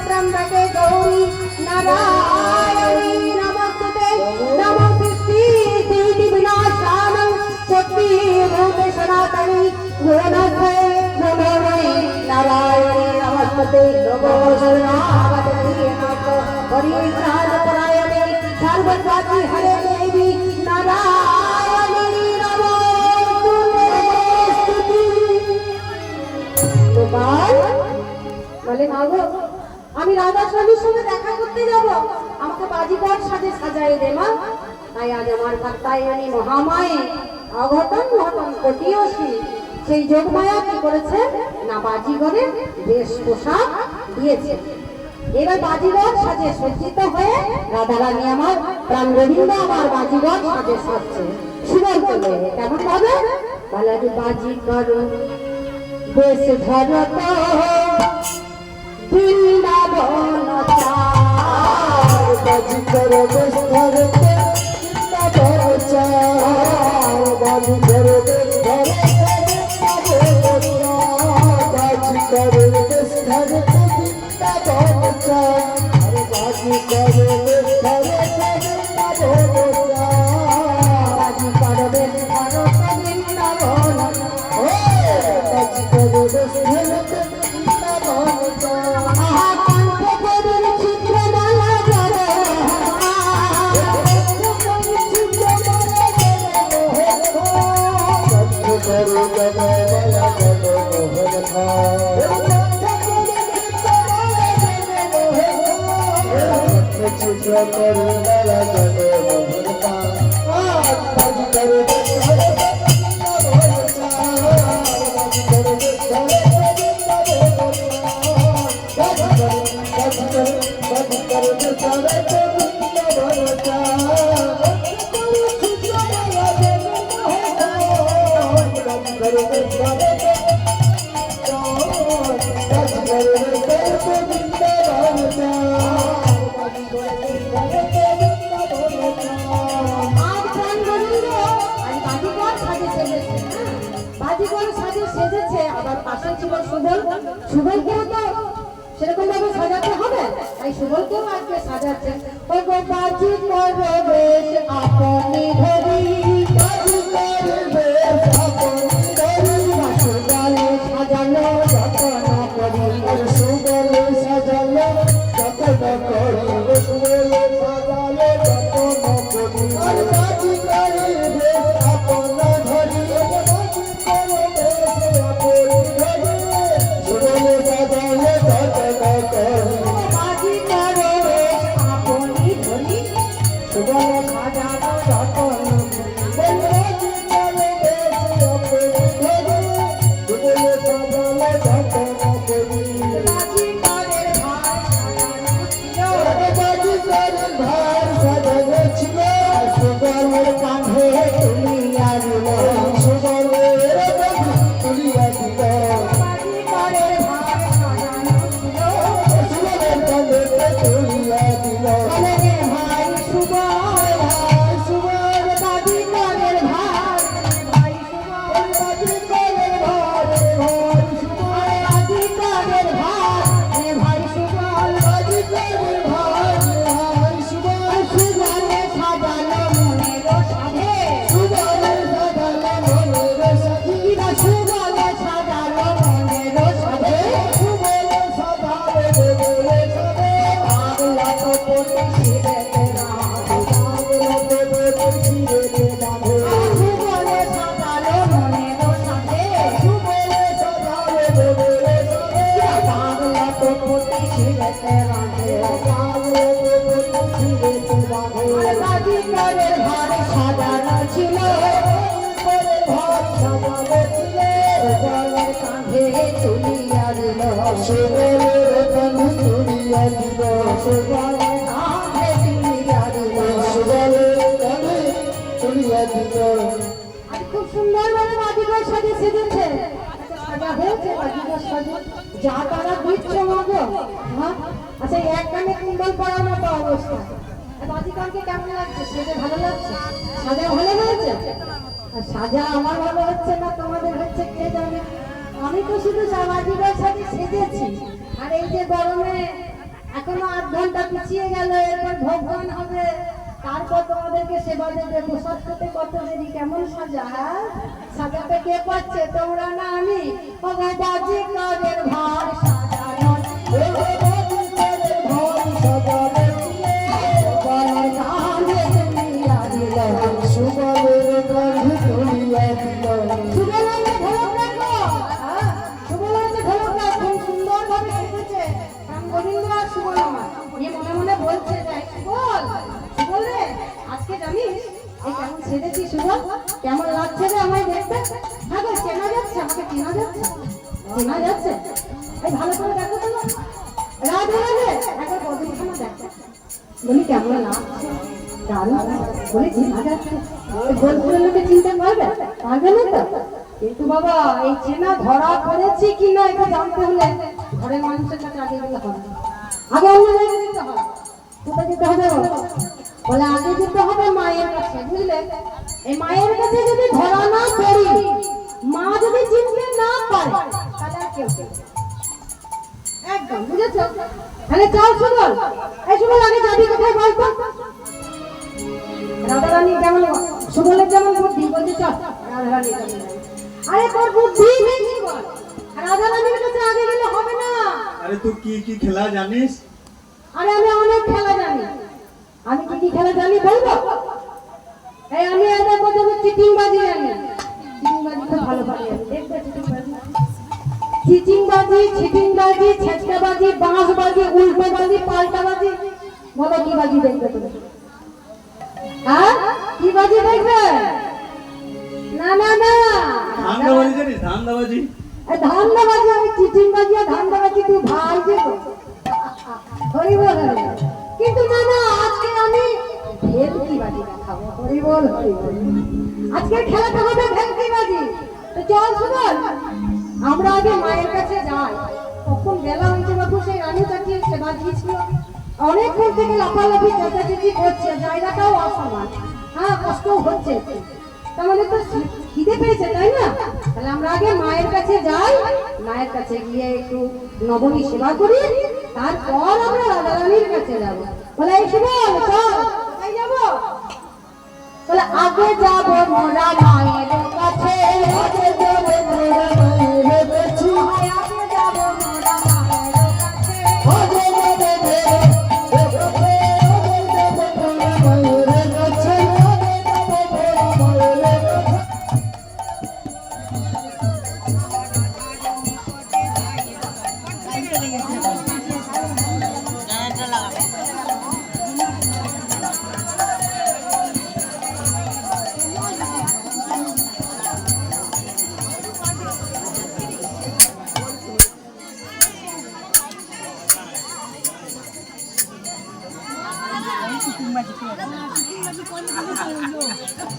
त्र्यंबके गौरी नारायणी नमोस्तुते नमोस्तुते विनाशानं शक्ति भूते सनातनी गुणस्ते नमोमयि नारायणी नमोस्तुते नमो शरणागते परित्राणपरायणे सर्वस्वाति हरे देवी नारायणी नमोस्तुते गोपाल বলে মাগো আমি রাধা স্বামীর সঙ্গে দেখা করতে যাব আমাকে বাজিকর সাজে সাজাই দে মা তাই আজ আমার কাত্যায়নী মহামায়ে অঘটন ঘটন ঘটিয়েছি সেই যোগমায়া কি করেছে না বাজিগরের বেশ পোশাক দিয়েছে এবার বাজিগর সাজে সজ্জিত হয়ে রাধারানী আমার প্রাণ গোবিন্দ আমার বাজিগর সাজে সাজছে সুবল বলে কেমন ভাবে বলে বাজিগর বেশ ধরত বৃন্দাবন চার বাজিকর বেশ ধরতে বৃন্দাবন চার বাজিকর বেশ ধরতে বাজিকর বেশ ধরতে বৃন্দাবন চার বাজিকর বেশ ধরতে বৃন্দাবন চার বাজিকর বেশ ধরতে বৃন্দাবন বাজিকর বেশ ধরতে সেরকম ভাবে সাজাতে হবে তাই সুবলকেও আজকে সাজাচ্ছে বাজি করবে বেশ আপনি ধরি বাজি করবে বেশ আপনি ধরি সুবলে সাজালো যতন করি সুবলে সাজালো যতন করি সুবলে সাজালো যতন করি বাজি করবে বেশ আপনি ধরি বাজি করবে বেশ আপনি ধরি সুবলে সাজালো খুব সুন্দর ভাবে বাজিকর সাজে সেজেছে সাজা হয়েছে বাজিকর সাজে যা তারা দিচ্ছে মাগো হ্যাঁ আচ্ছা এক কানে কুণ্ডল পরার মতো অবস্থা বাজিকরকে কেমন লাগছে সেজে ভালো লাগছে সাজা ভালো হয়েছে আর সাজা আমার ভালো হচ্ছে না তোমাদের হচ্ছে কে জানে আমি তো শুধু সামাজিকের সাথে সেজেছি, আর এই যে গরমে এখনো 8 ঘন্টা পিছিয়ে গেল, এরপর ভোগবান হবে, তারপর তোমাদেরকে সেবা দেবে। প্রসাদ খেতে কত দেরি, কেমন সাজা, সাজাতে কে পাচ্ছে, তোমরা না আমি? বাজি কাজের ভার সাজানো, মনে মনে বলছে আজকে জানিস এই কেমন সেজেছি সুবল, কেমন লাগছে রে আমায় দেখতে? হ্যাঁ গো, চেনা যাচ্ছে, আমাকে চেনা যাচ্ছে, চেনা যাচ্ছে। এই ভালো করে দেখো তো, রাধে রাধে, একবার পদখানা দেখো, বলি কেমন লাগছে, দারুণ, বলি চেনা যাচ্ছে। গোলপুরের লোকে চিনতে পারবে, পারবে না তো? কিন্তু বাবা এই চেনা ধরা করেছি কিনা এটা জানতে হলে ঘরের মানুষের কাছে আগে গেলে হবে, আগে অন্য জায়গায় যেতে হবে। কোথায় যেতে হবে বলে? আগে যেতে হবে মায়ের কাছে, বুঝলে? এই মায়ের কাছে যদি ধরা না পড়ি, মা যদি চিনতে না পারে, তাহলে আর কেউ একদম, বুঝেছ? তাহলে চল সুবল, এই সুবল আগে যাবি কোথায় বলতো? রাধারানী যেমন সুবলের যেমন বুদ্ধি, বলছে চল রাধারানী। আরে তোর বুদ্ধি নেই সুবল, রাধারানীর কাছে আগে গেলে হবে না। আরে তুই কি কি খেলা জানিস? আরে আমি অনেক খেলা জানি। আমি কি কি খেলা জানি বলবো? এই আমি এদের মধ্যে চিটিং বাজি জানি। চিটিং বাজি খুব ভালো পারি আমি, দেখবে চিটিং বাজি, চিটিং বাজি, চিটিং বাজি, ছেচকা বাজি, বাঁশ বাজি, উল্টো বাজি, পাল্টা বাজি। বলো কি বাজি দেখবে তুমি? হ্যাঁ কি বাজি দেখবে? না না না, ধান্দাবাজি জানিস? ধান্দাবাজি, এই ধান্দাবাজি, আমি চিটিং বাজি আর ধান্দাবাজি তুই ভাই যে হরি বল। কিন্তু না না, আজকে আমি ভেলকি বাজি দেখাবো। হরি বল, হরি বল। আজকের খেলাটা হবে ভেলকি বাজি। তো চল সুবল, আমরা আগে মায়ের কাছে যাই। কখন বেলা হয়েছে বাবু, সেই রানী চাটিয়ে সেবা দিয়েছিল, অনেকক্ষণ থেকে লাফালাফি চেঁচাচেঁচি করছে, জায়গাটাও অসমান, হ্যাঁ কষ্টও হচ্ছে, তাহলে তো খিদে পেয়েছে তাই না? তাহলে আমরা আগে মায়ের কাছে যাই, মায়ের কাছে গিয়ে একটু নবমী সেবা করি, তারপর আমরা রাধারানীর কাছে যাব। বলে এই সুবল চল, কোথায় যাবো? বলে আগে যাব মোরা মায়ের কাছে, আগে যাব মোরা মায়ের কাছে, আগে যাব মোরা মায়ের কাছে, আগে যাব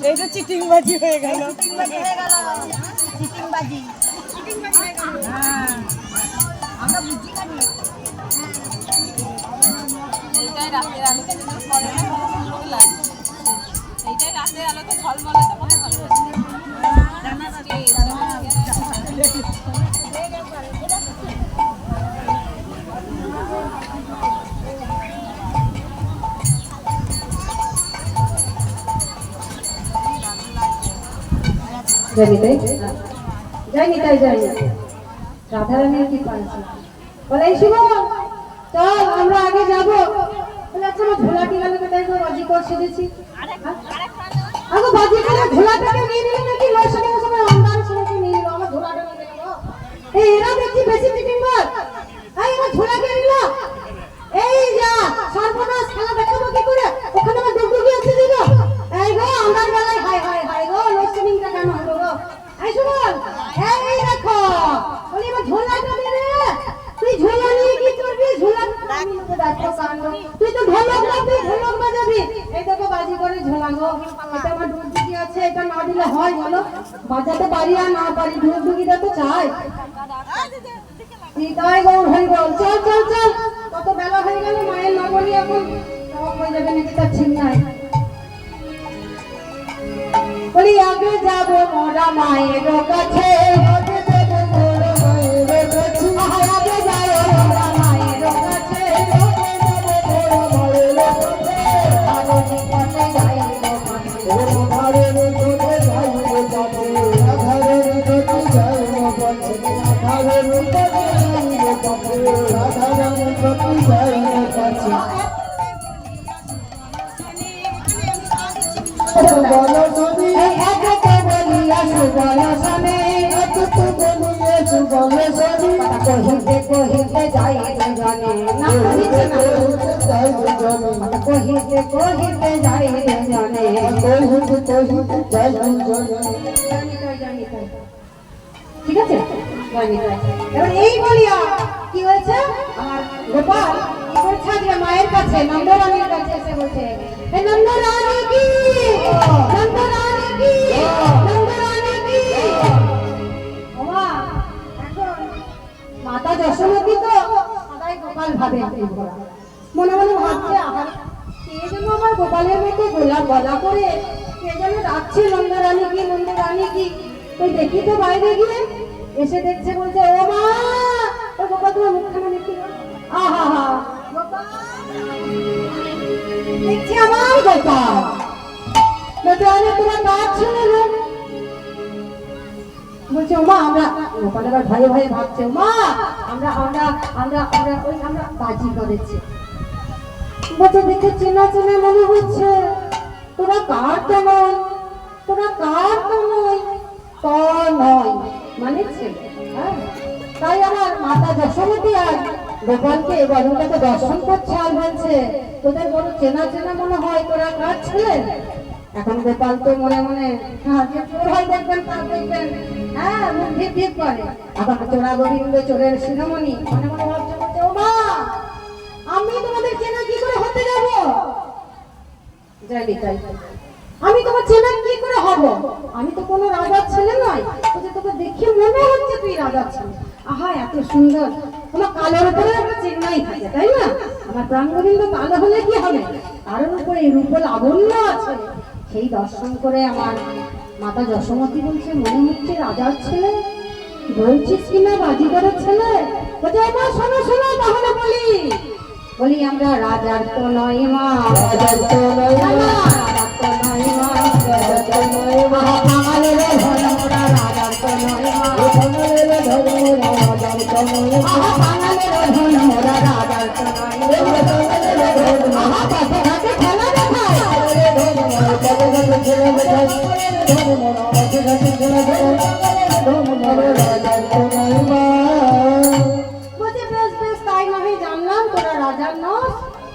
এটা চিটিং বাজি হয়ে গেল। আমরা বুঝি না, এইটাই রাতের আলোতে করে না, ভালো লাগে। এইটাই রাতের আলোতে ঝলমলাতে কত ভালো লাগে। যাইনি তাই যাইনি, রাধারানীর কি পাইছে? বলে এই সুবল চল আমরা আগে যাবো। বলে আচ্ছা আমার ঝোলাটি গেল কোথায়? বাজি কর সেজেছি, আগে বাজি করে ঝোলাটাকে নিয়ে নিলে নাকি লসনের সময় অন্ধার সময় নিয়ে নিল, আমার ঝোলাটা নিয়ে নিল। এই এরা দেখছি বেশি চিটিং মার, এই আমার ঝোলাকে নিল। এই যা সর্বনাশ, খেলা দেখাবো কি করে? ওখানে আমার ডুবডুবি আছে দিল। এই গো আমার বেলায় হাই হাই হাই গো, লসনিংটা কেন হলো গো? এই সুবল এই দেখো, বলি আমার ঝোলাটা দে রে। তুই ঝোলা নিয়ে কি করবি? ঝোলা দেখো কাণ্ড, তুই তো ঢোলক না, তুই ঢোলক বাজাবি। এই দেখো বাজি করে ঝোলা গো, এটা আমার ডুবডুবি আছে, এটা না দিলে হয় বলো? বাজাতে পারি আর না পারি, ডুবডুবিটা তো চাই। তাই গৌর হয়ে গেল, চল চল চল, কত বেলা হয়ে গেল, মায়ের না বলি এখন হয়ে যাবে নাকি তার ঠিক নাই। বলি আগে যাব মোরা মায়ের কাছে, আগে যাব মোরা এই একে বলিয়া সুবল স্বামী কহিতে কহিতে যাই জনে না কহিতে না কহিতে কহিতে যাই জনে ঠিক আছে এবার এই বলিয়া কি হয়েছে আমার গোপাল কি করছে আজকে মায়ের কাছে নন্দরানীর কাছে এসে বলছে হে নন্দরানী কি নন্দরানী কি নন্দরানী কি ওমা এখন মাতা যশোমতী তো সদাই গোপাল ভাবে মনে মনে ভাবছে আবার কে যেন আমার গোপালের মতো গোলা গলা করে কে যেন ডাকছে নন্দরানী কি তুই দেখি তো বাইরে গিয়ে এসে দেখছে বলছে ও মা ও গোপাল তোমার মুখখানা দেখি আহা হা গোপাল দেখছি আমার গোপাল বলছে আরে তোমার কাজ শুনে রে বলছে ও মা আমরা গোপাল এবার ভয়ে ভয়ে ভাবছে মা আমরা আমরা আমরা আমরা ওই আমরা বাজি করেছি বলছে দেখে চেনা চেনা মনে হচ্ছে তোরা কার কেমন তোরা কার কেমন নয় মানে ছেলে হ্যাঁ তাই আমার মাতা যশোমতী আর গোপালকে বরুণটাকে দর্শন করছে আর বলছে তোদের বড় চেনা চেনা মনে হয় তোরা কার ছেলে এখন গোপাল তো মনে মনে হ্যাঁ যে চোর হয় দেখবেন তার দেখবেন হ্যাঁ মুখ ভিপ ভিপ করে আবার চোরা গোবিন্দ চোরের শিরোমণি মনে মনে ভাবছে বলছে ও মা আমি তোমাদের চেনা কি করে হতে যাব জানি তাই আমি তোমার চেনা কি করে হব আমি তো কোনো রাজার ছেলে নয় তোকে দেখে মনে হচ্ছে তুই রাজার ছেলে আহা এত সুন্দর তোমার কালোর উপরে একটা চেন্নাই থাকে তাই না আমার প্রাণ গোবিন্দ কালো হলে কি হবে কারোর উপরে রূপ লাবণ্য আছে সেই দর্শন করে আমার মাতা যশোমতী বলছে মনে হচ্ছে রাজার ছেলে বলছিস কিনা বাজিগরের ছেলে বলছে আমার শোনো শোনো তাহলে বলি আমরা রাজার তো নয় মা রাজার তো নয় মা রাজার তো নয় মা রাজার তো নয় মা কাঙালের ধন মোরা রাজার তো নয় মা কাঙালের ধন মোরা রাজার তো নয় মা কাঙালের ধন মোরা রাজার তো নয় মা কাঙালের ধন মা পাশে ঘাটে খেলা দেখায় ধন মোরা পাশে ঘাটে খেলা দেখায় ধন মোরা পাশে ঘাটে খেলা দেখায় ধন মোরা রাজার তো নয় মা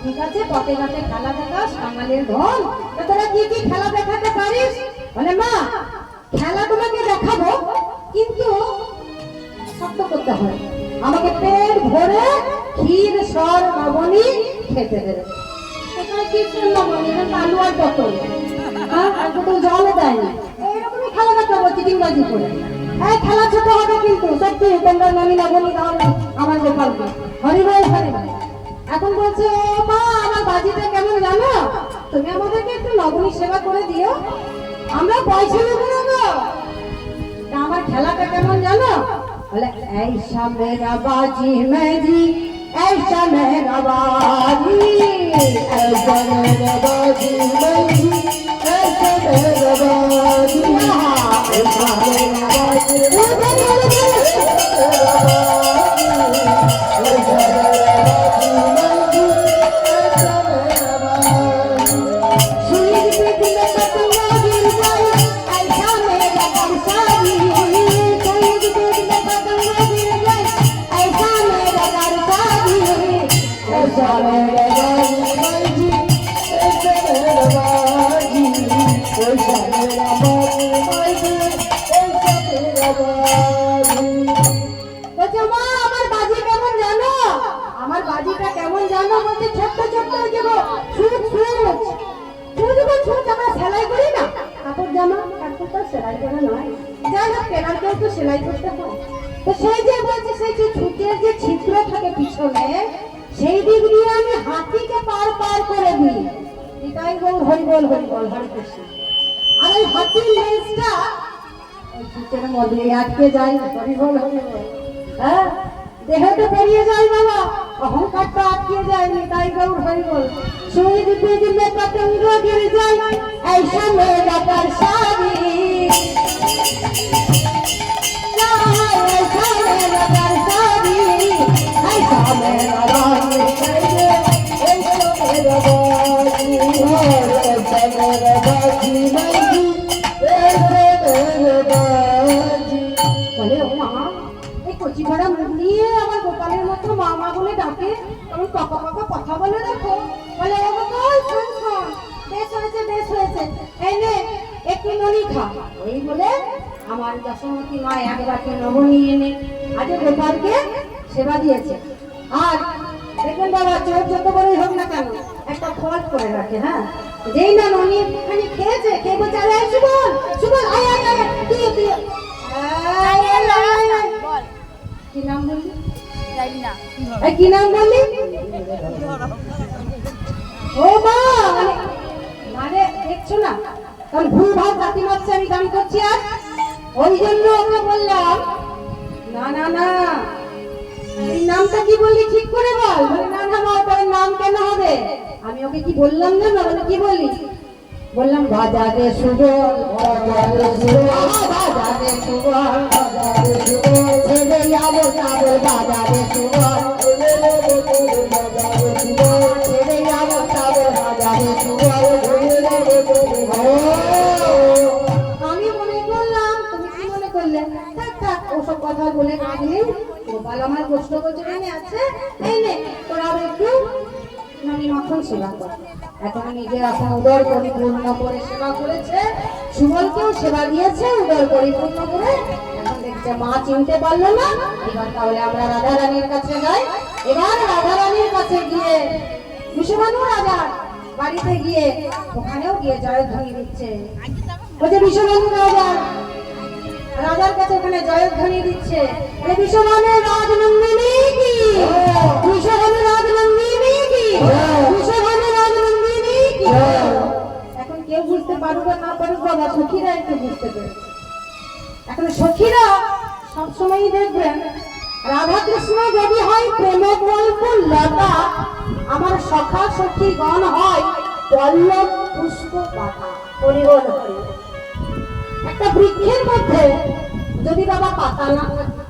ঠিক আছে পথে ঘাটে খেলা দেখাস কাঙালের ধন তোরা কি কি খেলা দেখাতে পারিস বলে মা খেলা তোমাকে দেখাবো কিন্তু শক্ত করতে হয় আমাকে পেট ভরে ক্ষীর সর লবণী খেতে দেবে সেখানে কি লবণী আলু আর পটল আর পটল জলও দেয় না এইরকমই খেলা দেখাবো চিটিংবাজি করে এই খেলা ছোট হবে কিন্তু সত্যি তোমরা ননি লবণী দাও আমার গোপালকে হরি ভাই হরি ভাই এখন বলছে ও মা আমার বাজিটা কেমন জানো তুমি আমাদেরকে একটু লবণী সেবা করে দিও আমরা পয়সা নেবো না গো আমার খেলাটা কেমন জানো বলে ऐसा मेरा बाजी मैं जी ऐसा मेरा बाजी ऐसा मेरा बाजी मैं जी ऐसा मेरा बाजी ऐसा मेरा बाजी কেমন জানো বলতে ছোট্ট ছোট্ট আমরা সেলাই করি না কাপড় জামা কাপড়টা সেলাই করা নয় যাই হোক টেলারকেও তো সেলাই করতে হয় তো সেই যে বলছে সেই যে ছুটের যে ছিদ্র থাকে পিছনে সেই দিক দিয়ে আমি হাতিকে পার করে দিই এটাই হরি বল হরে কৃষ্ণ আর ওই হাতির লেজটা ওই ছুটের মধ্যে আটকে যায় হরি বল হ্যাঁ দেহটা বেরিয়ে যায় বাবা অহংকারটা আটকে যায় তাই গৌর হরি বল শহীদ পেজ মে পতঙ্গ गिर যায় ऐसा मेरा परसादी ऐसा বলে ও মা, এই কচি ভরা মুখ নিয়ে আমার গোপালের মতো মামা বলে ডাকে, আমি পাকা পাকা কথা বলে দেখো। বলে ও গোপাল, শোন শোন, বেশ হয়েছে বেশ হয়েছে, এই নে একটু ননি খা। এই বলে আমার দশমতী মা এক বাটি নবনী এনে আজ গোপালকে সেবা দিয়েছে। আর দেখবেন বাবা, চোর যত বড়ই হোক না কেন একটা ফল করে রাখে। হ্যাঁ, যেই না ননি একটুখানি খেয়েছে, খেয়ে বলছে আরে সুবল সুবল আয় আয় আয় দিও দিও। বল কি নাম বললি? জানি না। এই কি নাম বললি? ও মা, মানে দেখছো না কারণ ভুল ভাল জাতি মারছে, আমি গান করছি আর ওই জন্য ওকে বললাম না না না এই নামটা কি বললি ঠিক করে বল। বলে না না মা, তোর নাম কেন হবে? আমি ওকে কি বললাম না, বলে কি বলি? বললাম বাজারে সুবল, বাজারে সুবল, বাজারে সুবল, বাজারে সুবল, ছেলে যাবো যাবো বাজারে সুবল, বাজারে সুবল, ছেলে যাবো যাবো বাজারে সুবল। আমি মনে করলাম তুমি কি মনে করলে? থাক থাক, ওসব কথা বলে না দিলে গোপাল আমার কষ্ট করছে আছে। এই নে তোরা একটু ননি মাখন সেবা কর। এখন নিজে এখন উদর পরিপূর্ণ করে সেবা করেছে, সুবলকেও সেবা দিয়েছে উদর পরিপূর্ণ করে। এখন দেখছে মা চিনতে পারলো না, এবার তাহলে আমরা রাধা রানীর কাছে যাই। এবার রাধা রানীর কাছে গিয়ে বিশ্ববানু রাজার বাড়িতে গিয়ে ওখানেও গিয়ে জয়ধ্বনি দিচ্ছে। বলছে বিশ্ববানু রাজার কাছে ওখানে জয়ধ্বনি দিচ্ছে, বিশ্ববানু রাজনন্দিনী কি, বিশ্ববানু রাজনন্দিনী কি, বিশ্ববানু রাজনন্দিনী কি। এখন কেউ বুঝতে পারুক আর না পারুক বাবা, সখীরা একটু বুঝতে পেরেছে। এখন সখীরা সবসময়ই দেখবেন রাধা কৃষ্ণ যদি হয় প্রেম গল্প লতা, আমার সখা সখী গণ হয় পল্লব পুষ্প পাতা। পরিবল হয় একটা বৃক্ষের মধ্যে যদি বাবা পাতা না থাকে,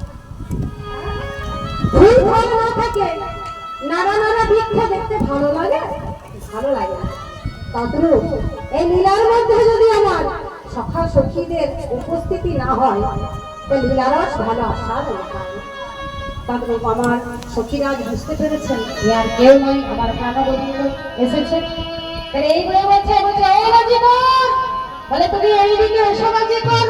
ফুল ফল না থাকে, নানা নানা বৃক্ষ দেখতে ভালো লাগে? ভালো লাগে না। তদ্রূপ এই লীলার মধ্যে যদি আমার সখা সখীদের উপস্থিতি না হয়, তো লীলারস ভালো আস্বাদ হয় না। তদ্রূপ আমার সখীরাজ বুঝতে পেরেছেন আর কেউ নয়, আমার প্রাণবন্ধু এসেছে। এই বলে বলছে এই রাজি কর, বলে তুমি এইদিকে এসো রাজি কর।